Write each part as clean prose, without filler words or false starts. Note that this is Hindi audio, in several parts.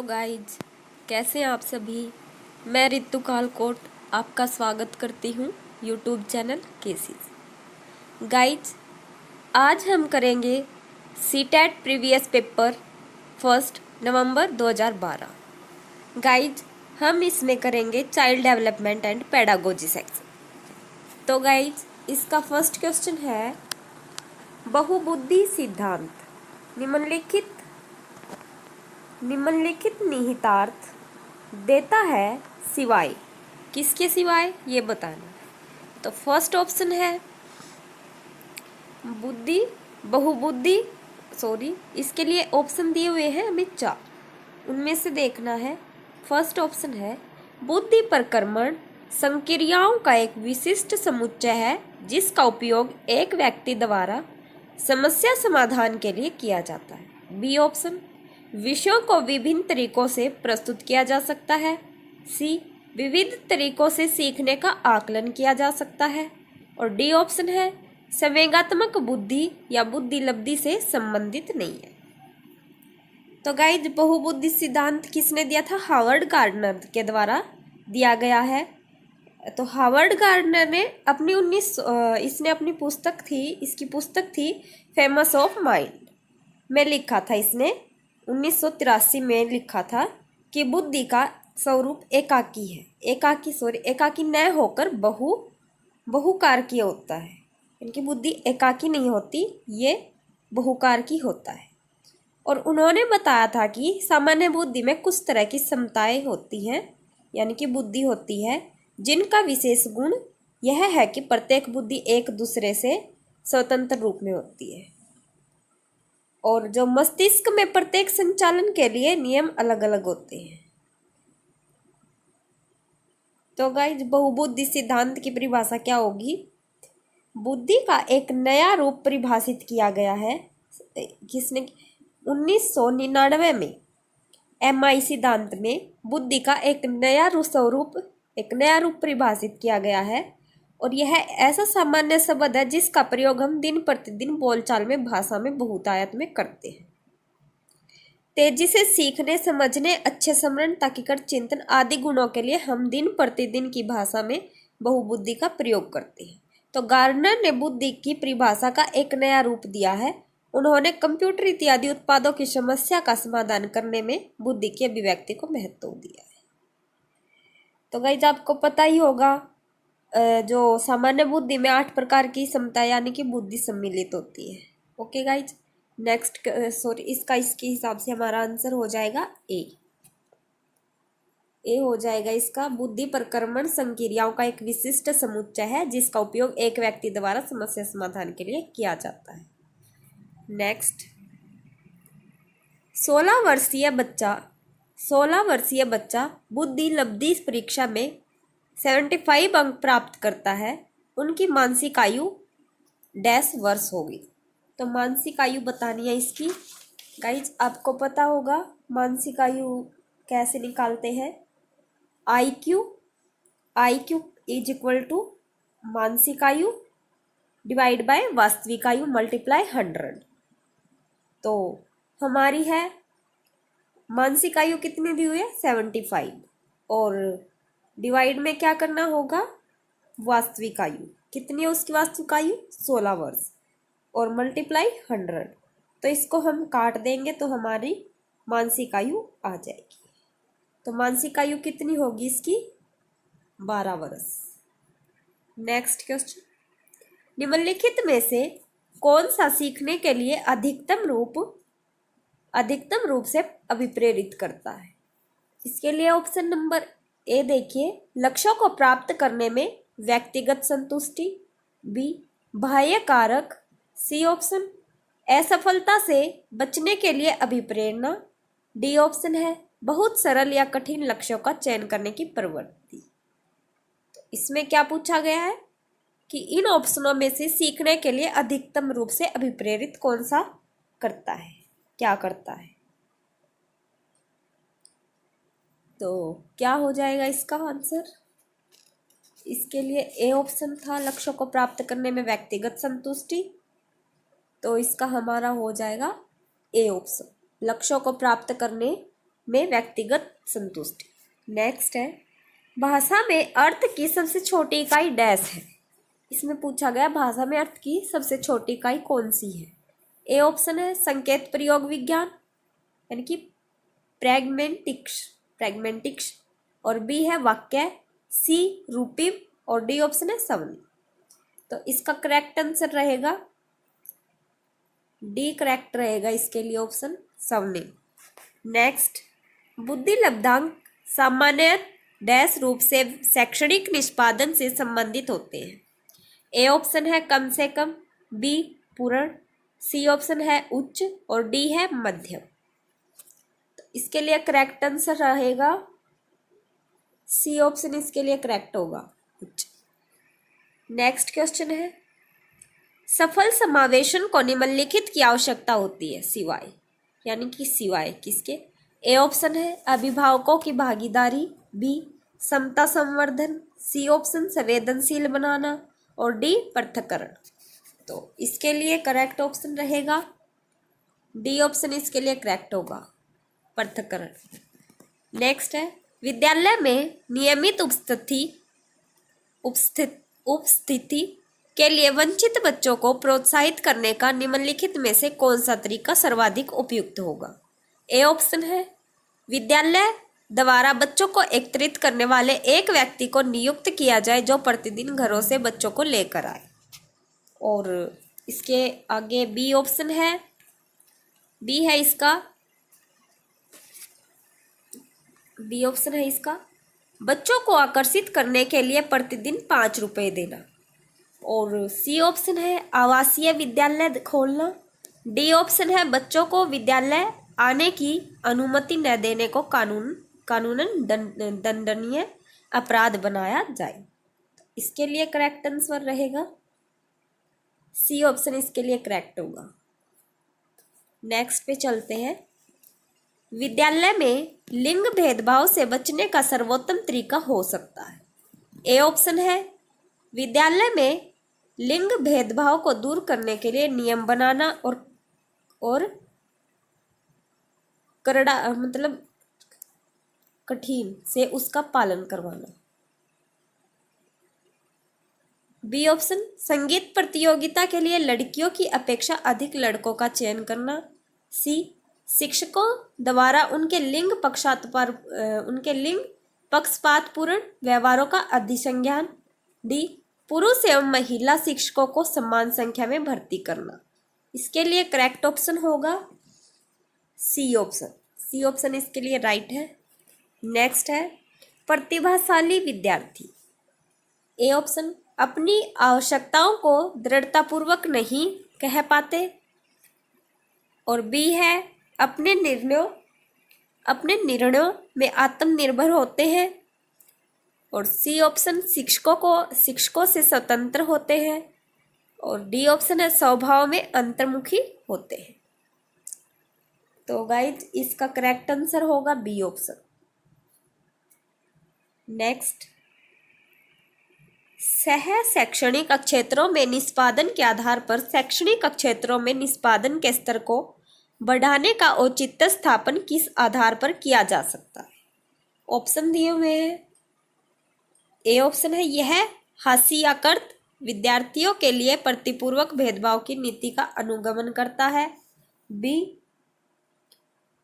हेलो गाइज, कैसे हैं आप सभी। मैं रितु कालकोट आपका स्वागत करती हूँ यूट्यूब चैनल केसीज। गाइज, आज हम करेंगे सीटेट प्रीवियस पेपर 1 नवंबर 2012। गाइज, हम इसमें करेंगे child development and pedagogy section. तो गाइज, इसका फर्स्ट क्वेश्चन है, बहुबुद्धि सिद्धांत निम्नलिखित निहितार्थ देता है सिवाय किसके सिवाय, ये बताना। तो फर्स्ट ऑप्शन है बुद्धि बहुबुद्धि इसके लिए ऑप्शन दिए हुए हैं हमें 4, उनमें से देखना है। फर्स्ट ऑप्शन है बुद्धि प्रक्रमण संक्रियाओं का एक विशिष्ट समुच्चय है जिसका उपयोग एक व्यक्ति द्वारा समस्या समाधान के लिए किया जाता है। बी ऑप्शन विषयों को विभिन्न तरीकों से प्रस्तुत किया जा सकता है। सी विविध तरीकों से सीखने का आकलन किया जा सकता है। और डी ऑप्शन है संवेगात्मक बुद्धि या बुद्धि लब्धि से संबंधित नहीं है। तो गाइज, बहुबुद्धि सिद्धांत किसने दिया था? हावर्ड गार्डनर के द्वारा दिया गया है। तो हावर्ड गार्डनर ने अपनी इसने अपनी इसकी पुस्तक थी फेमस ऑफ माइंड में लिखा था। इसने 1983 में लिखा था कि बुद्धि का स्वरूप एकाकी है। एकाकी न होकर बहुकार की होता है। इनकी बुद्धि एकाकी नहीं होती, ये बहुकार की होता है। और उन्होंने बताया था कि सामान्य बुद्धि में कुछ तरह की क्षमताएं होती हैं, यानी कि बुद्धि होती है, जिनका विशेष गुण यह है कि प्रत्येक बुद्धि एक दूसरे से स्वतंत्र रूप में होती है और जो मस्तिष्क में प्रत्येक संचालन के लिए नियम अलग अलग होते हैं। तो गाइज, बहुबुद्धि सिद्धांत की परिभाषा क्या होगी? बुद्धि का एक नया रूप परिभाषित किया गया है। किसने? 1999 में MI सिद्धांत में बुद्धि का एक नया रूप परिभाषित किया गया है। और यह ऐसा सामान्य शब्द है जिसका प्रयोग हम दिन प्रतिदिन बोलचाल में भाषा में बहुतायत में करते हैं। तेजी से सीखने, समझने, अच्छे स्मरण, ताकीकर चिंतन आदि गुणों के लिए हम दिन प्रतिदिन की भाषा में बहुबुद्धि का प्रयोग करते हैं। तो गार्डनर ने बुद्धि की परिभाषा का एक नया रूप दिया है। उन्होंने कंप्यूटर इत्यादि उत्पादों की समस्या का समाधान करने में बुद्धि की अभिव्यक्ति को महत्व दिया है। तो गाइज, आपको पता ही होगा जो सामान्य बुद्धि में 8 प्रकार की क्षमता यानी कि बुद्धि सम्मिलित होती है। ओके गाइज, नेक्स्ट इसके हिसाब से हमारा आंसर हो जाएगा ए हो जाएगा इसका। बुद्धि प्रक्रमण संक्रियाओं का एक विशिष्ट समुच्चय है जिसका उपयोग एक व्यक्ति द्वारा समस्या समाधान के लिए किया जाता है। नेक्स्ट, 16 वर्षीय बच्चा बुद्धि लब्धि परीक्षा में 75 अंक प्राप्त करता है। उनकी मानसिक आयु डैश वर्ष होगी। तो मानसिक आयु बतानी है इसकी। गाइज, आपको पता होगा मानसिक आयु कैसे निकालते हैं? IQ इज इक्वल टू मानसिक आयु डिवाइड बाय वास्तविक आयु मल्टीप्लाई 100। तो हमारी है मानसिक आयु कितनी दी हुई है? 75। और डिवाइड में क्या करना होगा? वास्तविक आयु कितनी है उसकी? वास्तविक आयु 16 वर्ष और मल्टीप्लाई 100। तो इसको हम काट देंगे तो हमारी मानसिक आयु आ जाएगी। तो मानसिक आयु कितनी होगी इसकी? 12 वर्ष। नेक्स्ट क्वेश्चन, निम्नलिखित में से कौन सा सीखने के लिए अधिकतम रूप से अभिप्रेरित करता है? इसके लिए ऑप्शन नंबर ए देखिए, लक्ष्यों को प्राप्त करने में व्यक्तिगत संतुष्टि। बी बाह्य कारक। सी ऑप्शन असफलता से बचने के लिए अभिप्रेरणा। डी ऑप्शन है बहुत सरल या कठिन लक्ष्यों का चयन करने की प्रवृत्ति। तो इसमें क्या पूछा गया है कि इन ऑप्शनों में से सीखने के लिए अधिकतम रूप से अभिप्रेरित कौन सा करता है, क्या करता है? तो क्या हो जाएगा इसका आंसर? इसके लिए ए ऑप्शन था, लक्ष्यों को प्राप्त करने में व्यक्तिगत संतुष्टि। तो इसका हमारा हो जाएगा ए ऑप्शन, लक्ष्यों को प्राप्त करने में व्यक्तिगत संतुष्टि। नेक्स्ट है, भाषा में अर्थ की सबसे छोटी इकाई डैश है। इसमें पूछा गया भाषा में अर्थ की सबसे छोटी इकाई कौन सी है। ए ऑप्शन है संकेत प्रयोग विज्ञान यानी कि प्रैग्मेटिक्स और बी है वाक्य, सी रूपिम और डी ऑप्शन है सवर्ण। तो इसका करेक्ट आंसर रहेगा डी, करेक्ट रहेगा इसके लिए ऑप्शन सवर्ण। नेक्स्ट, बुद्धि लब्धांक सामान्य डैश रूप से शैक्षणिक निष्पादन से संबंधित होते हैं। ए ऑप्शन है कम से कम, बी पूर्ण, सी ऑप्शन है उच्च और डी है मध्यम। तो इसके लिए करेक्ट आंसर रहेगा सी ऑप्शन, इसके लिए करेक्ट होगा उच्च। नेक्स्ट क्वेश्चन है, सफल समावेशन को निम्नलिखित की आवश्यकता होती है सिवाय, यानी कि सिवाय किसके। ए ऑप्शन है अभिभावकों की भागीदारी, बी समता संवर्धन, सी ऑप्शन संवेदनशील बनाना और डी पृथक्करण। तो इसके लिए करेक्ट ऑप्शन रहेगा डी ऑप्शन, इसके लिए करेक्ट होगा पृथक्करण। नेक्स्ट है, विद्यालय में नियमित उपस्थिति के लिए वंचित बच्चों को प्रोत्साहित करने का निम्नलिखित में से कौन सा तरीका सर्वाधिक उपयुक्त होगा। ए ऑप्शन है विद्यालय द्वारा बच्चों को एकत्रित करने वाले एक व्यक्ति को नियुक्त किया जाए जो प्रतिदिन घरों से बच्चों को लेकर आए। और इसके आगे बी ऑप्शन है, बी है इसका, बी ऑप्शन है इसका बच्चों को आकर्षित करने के लिए प्रतिदिन 5 रुपए देना। और सी ऑप्शन है आवासीय विद्यालय खोलना। डी ऑप्शन है बच्चों को विद्यालय आने की अनुमति न देने को कानूनन दंडनीय अपराध बनाया जाए। इसके लिए करेक्ट आंसर रहेगा सी ऑप्शन, इसके लिए करेक्ट होगा। नेक्स्ट पे चलते हैं, विद्यालय में लिंग भेदभाव से बचने का सर्वोत्तम तरीका हो सकता है। ए ऑप्शन है विद्यालय में लिंग भेदभाव को दूर करने के लिए नियम बनाना और करड़ा मतलब कठिन से उसका पालन करवाना। बी ऑप्शन संगीत प्रतियोगिता के लिए लड़कियों की अपेक्षा अधिक लड़कों का चयन करना। सी शिक्षकों द्वारा उनके लिंग पक्षपातपूर्ण व्यवहारों का अधिसंज्ञान। डी पुरुष एवं महिला शिक्षकों को समान संख्या में भर्ती करना। इसके लिए करेक्ट ऑप्शन होगा सी ऑप्शन, सी ऑप्शन इसके लिए राइट है। नेक्स्ट है, प्रतिभाशाली विद्यार्थी। ए ऑप्शन अपनी आवश्यकताओं को दृढ़तापूर्वक नहीं कह पाते। और बी है अपने निर्णयों में आत्मनिर्भर होते हैं। और सी ऑप्शन शिक्षकों से स्वतंत्र होते हैं। और डी ऑप्शन है स्वभाव में अंतर्मुखी होते हैं। तो गाइज इसका करेक्ट आंसर होगा बी ऑप्शन। नेक्स्ट, शैक्षणिक क्षेत्रों में निष्पादन के आधार पर शैक्षणिक क्षेत्रों में निष्पादन के स्तर को बढ़ाने का औचित्य स्थापन किस आधार पर किया जा सकता है। ऑप्शन दिए हुए हैं। ए ऑप्शन है यह हाशियाकृत विद्यार्थियों के लिए प्रतिपूर्वक भेदभाव की नीति का अनुगमन करता है। बी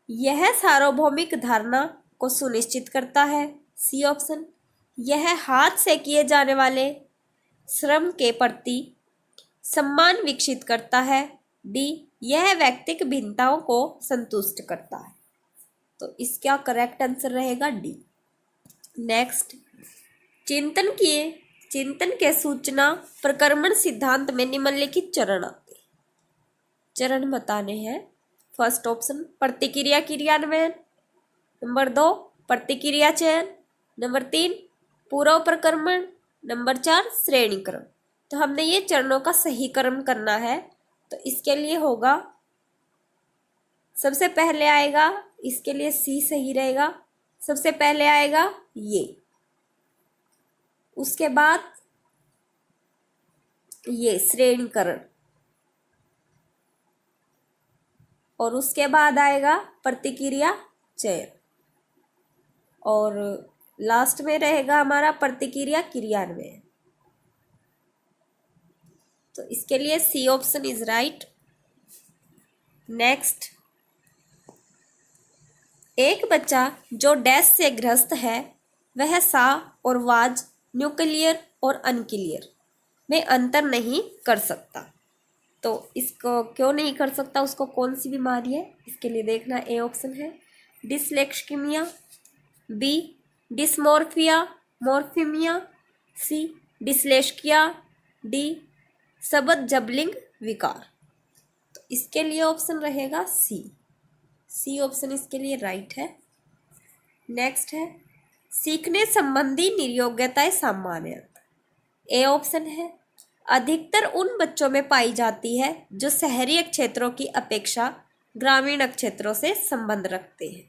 यह सार्वभौमिक धारणा को सुनिश्चित करता है। सी ऑप्शन यह हाथ से किए जाने वाले श्रम के प्रति सम्मान विकसित करता है। डी यह व्यक्तिगत भिन्नताओं को संतुष्ट करता है। तो इसका करेक्ट आंसर रहेगा डी। नेक्स्ट, चिंतन के सूचना प्रक्रमण सिद्धांत में निम्नलिखित चरण आते हैं। चरण बताने हैं। फर्स्ट ऑप्शन प्रतिक्रिया क्रियान्वयन, नंबर 2 प्रतिक्रिया चयन, नंबर 3 पूर्व प्रक्रमण, नंबर 4 श्रेणीकरण। तो हमने ये चरणों का सही क्रम करना है। तो इसके लिए होगा सबसे पहले आएगा, इसके लिए सी सही रहेगा। सबसे पहले आएगा ये, उसके बाद ये श्रेणीकरण, और उसके बाद आएगा प्रतिक्रिया चयन। और लास्ट में रहेगा हमारा प्रतिक्रिया क्रियान्वयन। तो इसके लिए C option is right. Next, एक बच्चा जो डैश से ग्रस्त है वह सा और वाज, न्यूक्लियर और अनक्लियर में अंतर नहीं कर सकता। तो इसको क्यों नहीं कर सकता, उसको कौन सी बीमारी है, इसके लिए देखना ए ऑप्शन है डिसलेक्सिमिया, बी डिस्मोर्फिया मॉर्फिमिया, सी डिस्लेक्सिया, डी सबद जबलिंग विकार। तो इसके लिए ऑप्शन रहेगा सी। सी ऑप्शन इसके लिए राइट है। नेक्स्ट है सीखने संबंधी निर्योग्यताएं सामान्य। ए ऑप्शन है अधिकतर उन बच्चों में पाई जाती है जो शहरी क्षेत्रों की अपेक्षा ग्रामीण क्षेत्रों से संबंध रखते हैं।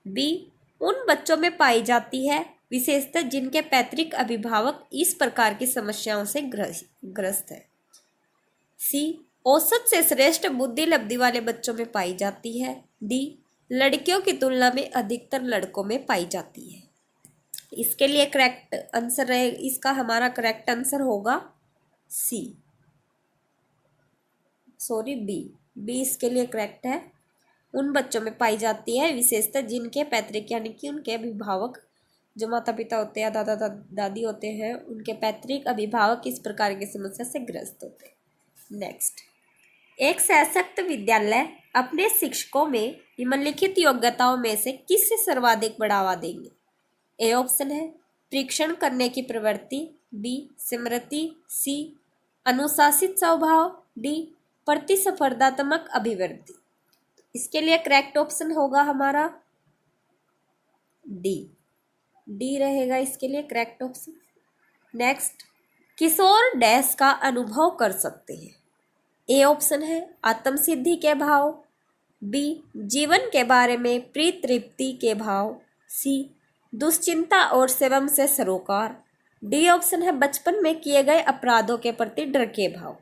बी उन बच्चों में पाई जाती है विशेषतः जिनके पैतृक अभिभावक इस प्रकार की समस्याओं से ग्रस्त है। सी औसत से श्रेष्ठ बुद्धि लब्धि वाले बच्चों में पाई जाती है। डी लड़कियों की तुलना में अधिकतर लड़कों में पाई जाती है। इसके लिए करेक्ट आंसर रहे, इसका हमारा करेक्ट आंसर होगा सी, सॉरी बी इसके लिए करेक्ट है। उन बच्चों में पाई जाती है विशेषता जिनके पैतृक यानी कि उनके अभिभावक जो माता पिता होते हैं, दादा दादी होते हैं, उनके पैतृक अभिभावक इस प्रकार की समस्या से ग्रस्त होते हैं। नेक्स्ट, एक सशक्त विद्यालय अपने शिक्षकों में निम्नलिखित योग्यताओं में से किससे सर्वाधिक बढ़ावा देंगे। ए ऑप्शन है परीक्षण करने की प्रवृत्ति, बी स्मृति, सी अनुशासित स्वभाव, डी प्रतिस्पर्धात्मक अभिवृद्धि। इसके लिए करेक्ट ऑप्शन होगा हमारा डी रहेगा इसके लिए करेक्ट ऑप्शन। नेक्स्ट, किशोर डैश का अनुभव कर सकते हैं। ए ऑप्शन है आत्मसिद्धि के भाव, बी जीवन के बारे में प्रीतृप्ति के भाव, सी दुश्चिंता और स्वयं से सरोकार, डी ऑप्शन है बचपन में किए गए अपराधों के प्रति डर के भाव।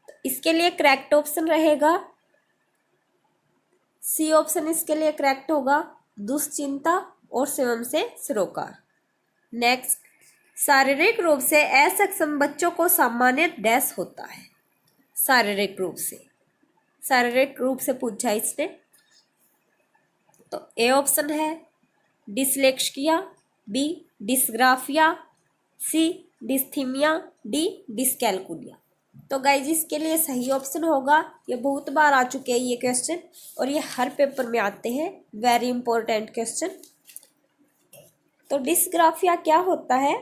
तो इसके लिए करेक्ट ऑप्शन रहेगा सी ऑप्शन इसके लिए करेक्ट होगा दुश्चिंता और स्वयं से सरोकार। नेक्स्ट, शारीरिक रूप से असक्षम बच्चों को सामान्य डैश होता है। शारीरिक रूप से पूछा इसने। तो ए ऑप्शन है डिसलेक्सिया, बी डिस्ग्राफिया, सी डिस्थीमिया, डी डिस्कैल्कुलिया। तो गाइज इसके लिए सही ऑप्शन होगा, ये बहुत बार आ चुके हैं ये क्वेश्चन और ये हर पेपर में आते हैं, वेरी इंपॉर्टेंट क्वेश्चन। तो डिस्ग्राफिया क्या होता है?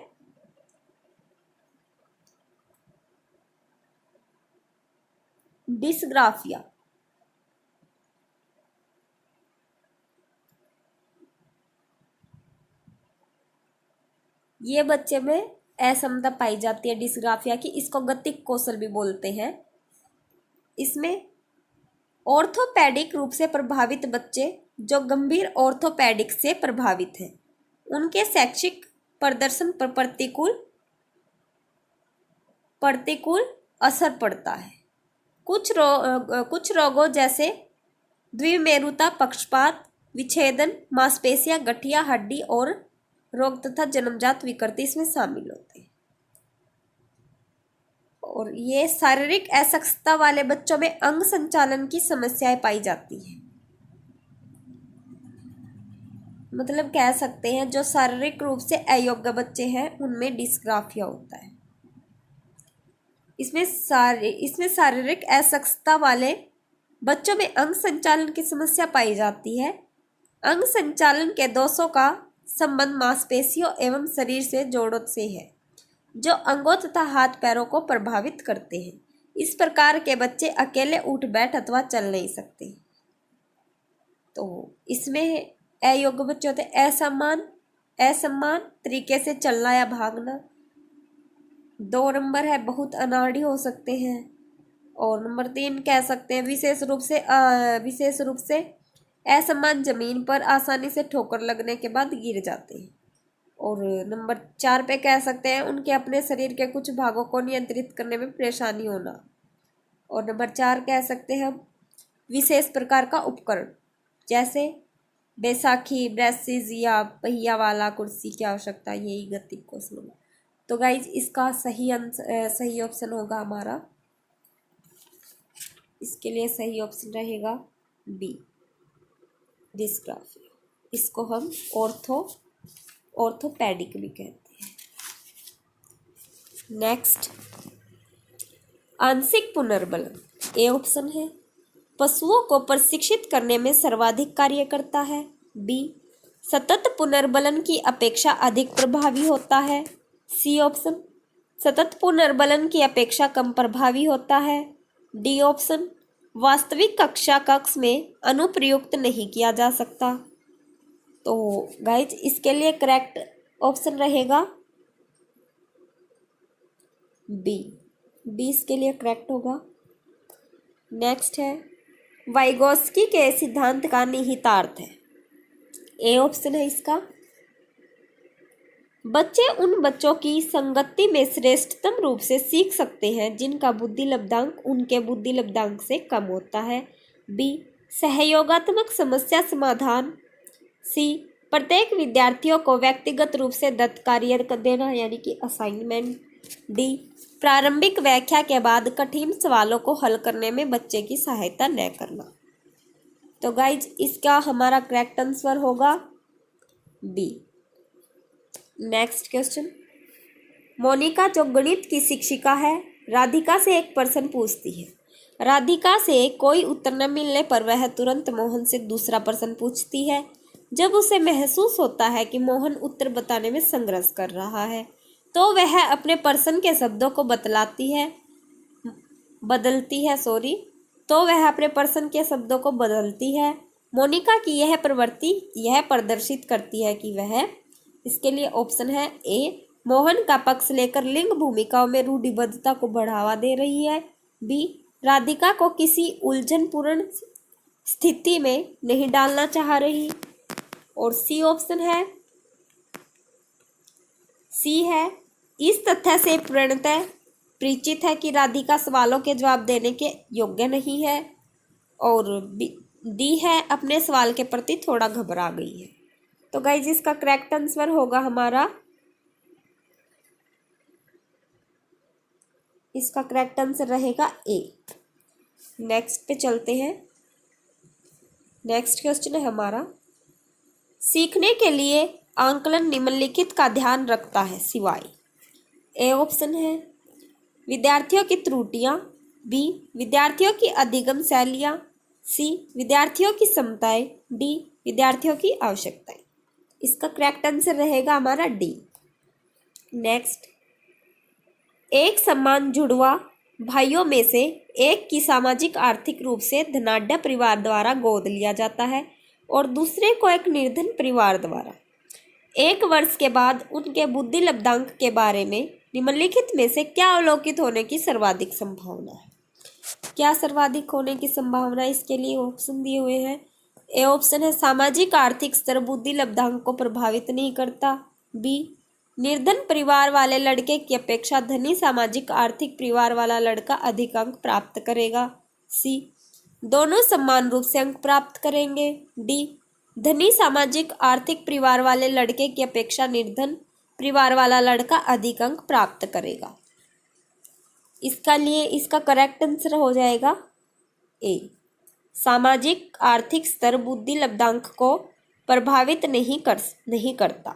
डिस्ग्राफिया ये बच्चे में असमता पाई जाती है डिस्ग्राफिया की, इसको गतिक कौशल भी बोलते हैं। इसमें ऑर्थोपेडिक रूप से प्रभावित बच्चे जो गंभीर ऑर्थोपेडिक से प्रभावित हैं उनके शैक्षिक प्रदर्शन पर प्रतिकूल असर पड़ता है। कुछ रोगों जैसे द्विमेरुता, पक्षपात, विच्छेदन, मांसपेशियां, गठिया, हड्डी और रोग तथा जन्मजात विकृति इसमें शामिल होते हैं। और ये शारीरिक असक्षमता वाले बच्चों में अंग संचालन की समस्याएं पाई जाती हैं। मतलब कह सकते हैं जो शारीरिक रूप से अयोग्य बच्चे हैं उनमें डिस्ग्राफिया होता है। इसमें शारीरिक असक्षमता वाले बच्चों में अंग संचालन की समस्या पाई जाती है। अंग संचालन के दोषों का संबंध मांसपेशियों एवं शरीर से जोड़ों से है जो अंगों तथा हाथ पैरों को प्रभावित करते हैं। इस प्रकार के बच्चे अकेले उठ बैठ अथवा चल नहीं सकते। तो इसमें अयोग्य बच्चे होते हैं असमान तरीके से चलना या भागना। 2 नंबर है बहुत अनाड़ी हो सकते हैं। और नंबर 3 कह सकते हैं विशेष रूप से असमान जमीन पर आसानी से ठोकर लगने के बाद गिर जाते हैं। और नंबर 4 पे कह सकते हैं उनके अपने शरीर के कुछ भागों को नियंत्रित करने में परेशानी होना। और नंबर 4 कह सकते हैं विशेष प्रकार का उपकरण जैसे बैसाखी, ब्रेसिज या पहिया वाला कुर्सी की आवश्यकता, यही गति को स्लो। तो गाइज इसका सही ऑप्शन होगा हमारा, इसके लिए सही ऑप्शन रहेगा बी, डिस्ग्राफिया। इसको हम ऑर्थोपेडिक भी कहते हैं। नेक्स्ट, आंशिक पुनर्बलन, ए ऑप्शन है। पशुओं को प्रशिक्षित करने में सर्वाधिक कार्य करता है, बी। सतत पुनर्बलन की अपेक्षा अधिक प्रभावी होता है, सी ऑप्शन। सतत पुनर्बलन की अपेक्षा कम प्रभावी होता है, डी ऑप्शन। वास्तविक कक्षा कक्ष में अनुप्रयुक्त नहीं किया जा सकता। तो गाइज इसके लिए करेक्ट ऑप्शन रहेगा बी, बी इसके लिए करेक्ट होगा। नेक्स्ट है, वाइगोस्की के सिद्धांत का निहितार्थ है, ए ऑप्शन है इसका। बच्चे उन बच्चों की संगति में श्रेष्ठतम रूप से सीख सकते हैं जिनका बुद्धि लब्धांक उनके बुद्धि लब्धांक से कम होता है, बी। सहयोगात्मक समस्या समाधान, सी। प्रत्येक विद्यार्थियों को व्यक्तिगत रूप से दत्त कार्य देना यानी कि असाइनमेंट, डी। प्रारंभिक व्याख्या के बाद कठिन सवालों को हल करने में बच्चे की सहायता न करना। तो गाइज इसका हमारा करेक्ट आंसर होगा बी। नेक्स्ट क्वेश्चन, मोनिका जो गणित की शिक्षिका है, राधिका से एक प्रश्न पूछती है। राधिका से कोई उत्तर न मिलने पर वह तुरंत मोहन से दूसरा प्रश्न पूछती है। जब उसे महसूस होता है कि मोहन उत्तर बताने में संघर्ष कर रहा है, तो वह अपने प्रश्न के शब्दों को बदलती है। मोनिका की यह प्रवृत्ति यह प्रदर्शित करती है कि वह, इसके लिए ऑप्शन है ए, मोहन का पक्ष लेकर लिंग भूमिकाओं में रूढ़िबद्धता को बढ़ावा दे रही है, बी। राधिका को किसी उलझनपूर्ण स्थिति में नहीं डालना चाह रही, और सी ऑप्शन है, सी है, इस तथ्य से पूर्णतः परिचित है कि राधिका सवालों के जवाब देने के योग्य नहीं है, और डी है, अपने सवाल के प्रति थोड़ा घबरा गई है। तो गाइज इसका करेक्ट आंसर होगा हमारा, इसका करेक्ट आंसर रहेगा ए। नेक्स्ट पे चलते हैं। नेक्स्ट क्वेश्चन है हमारा, सीखने के लिए आंकलन निम्नलिखित का ध्यान रखता है सिवाय, ए ऑप्शन है। विद्यार्थियों की त्रुटियां, बी। विद्यार्थियों की अधिगम शैलियां, सी। विद्यार्थियों की क्षमताएं, डी। विद्यार्थियों की आवश्यकताएं। इसका करेक्ट आंसर रहेगा हमारा डी। नेक्स्ट, एक समान जुड़वा भाइयों में से एक की सामाजिक आर्थिक रूप से धनाढ्य परिवार द्वारा गोद लिया जाता है और दूसरे को एक निर्धन परिवार द्वारा। 1 वर्ष के बाद उनके बुद्धि लब्धांक के बारे में निम्नलिखित में से क्या अवलोकित होने की सर्वाधिक संभावना है? क्या सर्वाधिक होने की संभावना, इसके लिए ऑप्शन दिए हुए हैं। ए ऑप्शन है, सामाजिक आर्थिक स्तर बुद्धि लब्धांक को प्रभावित नहीं करता, बी। निर्धन परिवार वाले लड़के की अपेक्षा धनी सामाजिक आर्थिक परिवार वाला लड़का अधिक अंक प्राप्त करेगा, सी। दोनों समान रूप से अंक प्राप्त करेंगे, डी। धनी सामाजिक आर्थिक परिवार वाले लड़के की अपेक्षा निर्धन परिवार वाला लड़का अधिक अंक प्राप्त करेगा। इसका करेक्ट आंसर हो जाएगा ए, सामाजिक आर्थिक स्तर बुद्धि लब्धांक को प्रभावित नहीं करता।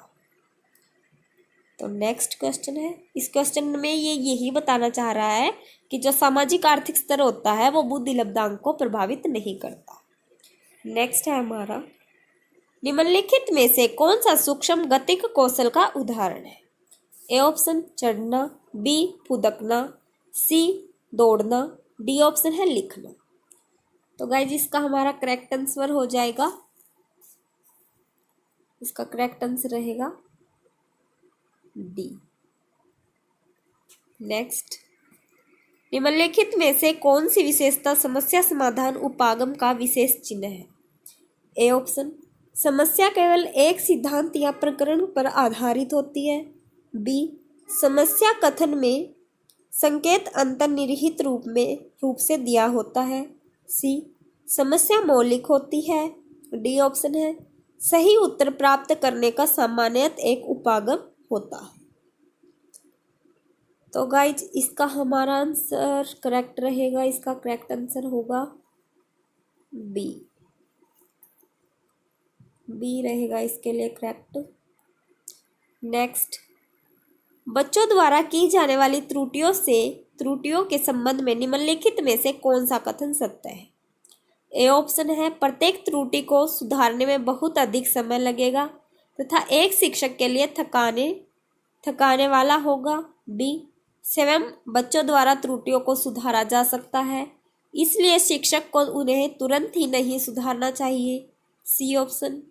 तो नेक्स्ट क्वेश्चन है, इस क्वेश्चन में ये यही बताना चाह रहा है कि जो सामाजिक आर्थिक स्तर होता है वो बुद्धि लब्धांक को प्रभावित नहीं करता। नेक्स्ट है हमारा, निम्नलिखित में से कौन सा सूक्ष्म गतिक कौशल का उदाहरण है? ए ऑप्शन चढ़ना, बी फुदकना, सी दौड़ना, डी ऑप्शन है लिखना। तो गाइज इसका हमारा करेक्ट आंसर हो जाएगा, इसका करेक्ट आंसर रहेगा डी। नेक्स्ट, निम्नलिखित में से कौन सी विशेषता समस्या समाधान उपागम का विशेष चिन्ह है? ए ऑप्शन, समस्या केवल एक सिद्धांत या प्रकरण पर आधारित होती है, बी। समस्या कथन में संकेत अंतर्निहित रूप से दिया होता है, सी। समस्या मौलिक होती है, डी ऑप्शन है। सही उत्तर प्राप्त करने का सामान्यतः एक उपागम होता है। तो गाइज इसका हमारा आंसर करेक्ट रहेगा, इसका करेक्ट आंसर होगा बी। बी रहेगा इसके लिए करेक्ट। नेक्स्ट, बच्चों द्वारा की जाने वाली त्रुटियों के संबंध में निम्नलिखित में से कौन सा कथन सत्य है? ए ऑप्शन है प्रत्येक त्रुटि को सुधारने में बहुत अधिक समय लगेगा तथा एक शिक्षक के लिए थकाने वाला होगा। बी, स्वयं बच्चों द्वारा त्रुटियों को सुधारा जा सकता है, इसलिए शिक्षक को उन्हें तुरंत ही नहीं सुधारना चाहिए। सी ऑप्शन,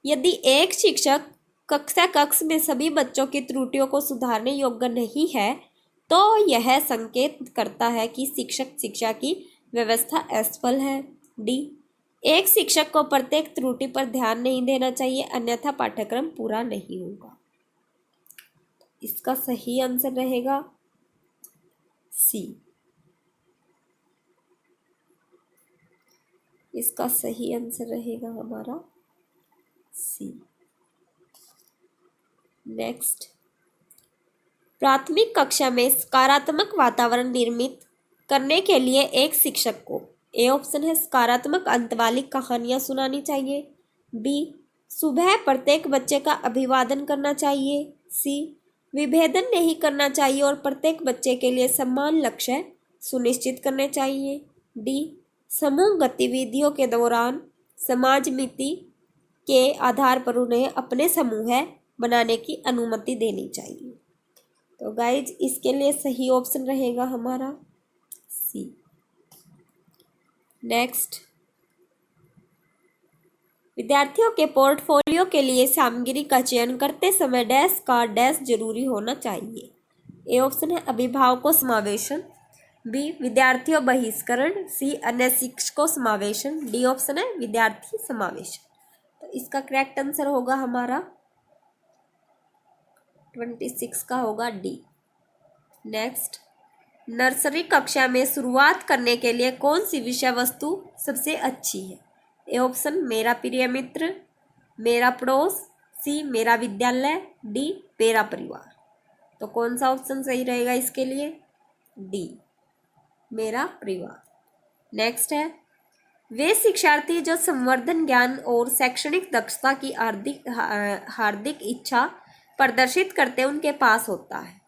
यदि एक शिक्षक कक्ष में सभी बच्चों की त्रुटियों को सुधारने योग्य नहीं है तो यह संकेत करता है कि शिक्षक शिक्षा की व्यवस्था असफल है। डी, एक शिक्षक को प्रत्येक त्रुटि पर ध्यान नहीं देना चाहिए अन्यथा पाठ्यक्रम पूरा नहीं होगा। इसका सही आंसर रहेगा सी। इसका सही आंसर रहेगा हमारा सी। नेक्स्ट, प्राथमिक कक्षा में सकारात्मक वातावरण निर्मित करने के लिए एक शिक्षक को ए ऑप्शन है सकारात्मक अंत वाली कहानियां सुनानी चाहिए। बी, सुबह प्रत्येक बच्चे का अभिवादन करना चाहिए। सी, विभेदन नहीं करना चाहिए और प्रत्येक बच्चे के लिए समान लक्ष्य सुनिश्चित करने चाहिए। डी, समूह गतिविधियों के दौरान समाज मिति के आधार पर उन्हें अपने समूह बनाने की अनुमति देनी चाहिए। तो गाइज इसके लिए सही ऑप्शन रहेगा हमारा सी। नेक्स्ट, विद्यार्थियों के पोर्टफोलियो के लिए सामग्री का चयन करते समय डैश का डैश जरूरी होना चाहिए। ए ऑप्शन है अभिभावकों समावेशन। बी, विद्यार्थियों बहिष्करण। सी, अन्य शिक्षकों समावेशन। डी ऑप्शन है विद्यार्थी समावेशन। तो इसका करेक्ट आंसर होगा हमारा 26 का होगा डी। नेक्स्ट, नर्सरी कक्षा में शुरुआत करने के लिए कौन सी विषय वस्तु सबसे अच्छी है? ए ऑप्शन मेरा प्रिय मित्र, मेरा पड़ोस। सी, मेरा विद्यालय। डी, मेरा परिवार। तो कौन सा ऑप्शन सही रहेगा इसके लिए? डी, मेरा परिवार। नेक्स्ट है, वे शिक्षार्थी जो संवर्धन ज्ञान और शैक्षणिक दक्षता की हार्दिक इच्छा प्रदर्शित करते उनके पास होता है।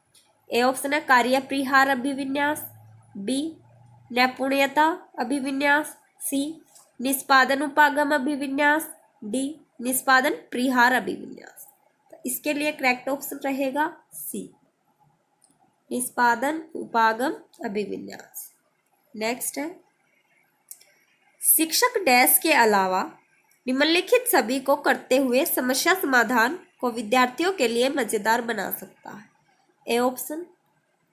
ए ऑप्शन है कार्य परिहार अभिविन्यास। बी, नैपुण्यता अभिविन्यास। सी, निष्पादन उपागम अभिविन्यास। डी, निष्पादन परिहार अभिविन्यास। तो इसके लिए करेक्ट ऑप्शन रहेगा सी, निष्पादन उपागम अभिविन्यास। नेक्स्ट है, शिक्षक डैश के अलावा निम्नलिखित सभी को करते हुए समस्या समाधान को विद्यार्थियों के लिए मजेदार बना सकता है। ए ऑप्शन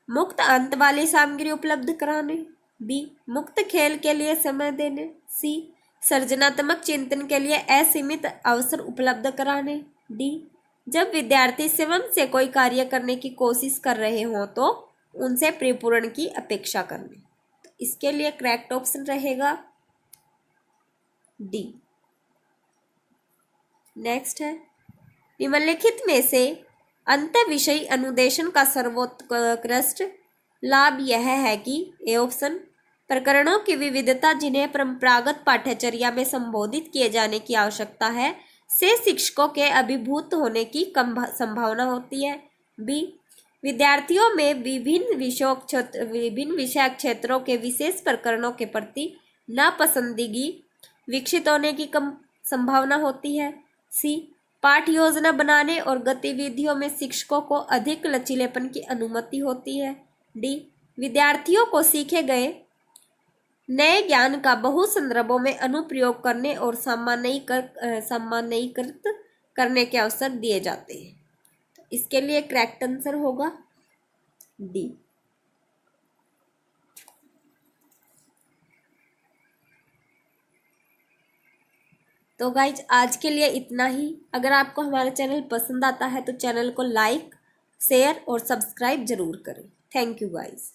मुक्त अंत वाली सामग्री उपलब्ध कराने। बी, मुक्त खेल के लिए समय देने। सी, सृजनात्मक चिंतन के लिए असीमित अवसर उपलब्ध कराने। डी, जब विद्यार्थी स्वयं से कोई कार्य करने की कोशिश कर रहे हों तो उनसे परिपूर्ण की अपेक्षा करने। तो इसके लिए करेक्ट ऑप्शन रहेगा डी। नेक्स्ट है, निम्नलिखित में से अंत विषयी अनुदेशन का सर्वोत्कृष्ट लाभ यह है कि ए ऑप्शन प्रकरणों की विविधता जिन्हें परंपरागत पाठ्यचर्या में संबोधित किए जाने की आवश्यकता है से शिक्षकों के अभिभूत होने की कम संभावना होती है। बी, विद्यार्थियों में विभिन्न विषय क्षेत्रों के विशेष प्रकरणों के प्रति नापसंदगी विकसित होने की कम संभावना होती है। सी, पाठ योजना बनाने और गतिविधियों में शिक्षकों को अधिक लचीलेपन की अनुमति होती है। डी, विद्यार्थियों को सीखे गए नए ज्ञान का बहु संदर्भों में अनुप्रयोग करने और सामान्यीकृत करने के अवसर दिए जाते हैं। तो इसके लिए करेक्ट आंसर होगा डी। तो गाइज आज के लिए इतना ही। अगर आपको हमारा चैनल पसंद आता है तो चैनल को लाइक, शेयर और सब्सक्राइब जरूर करें। Thank you guys.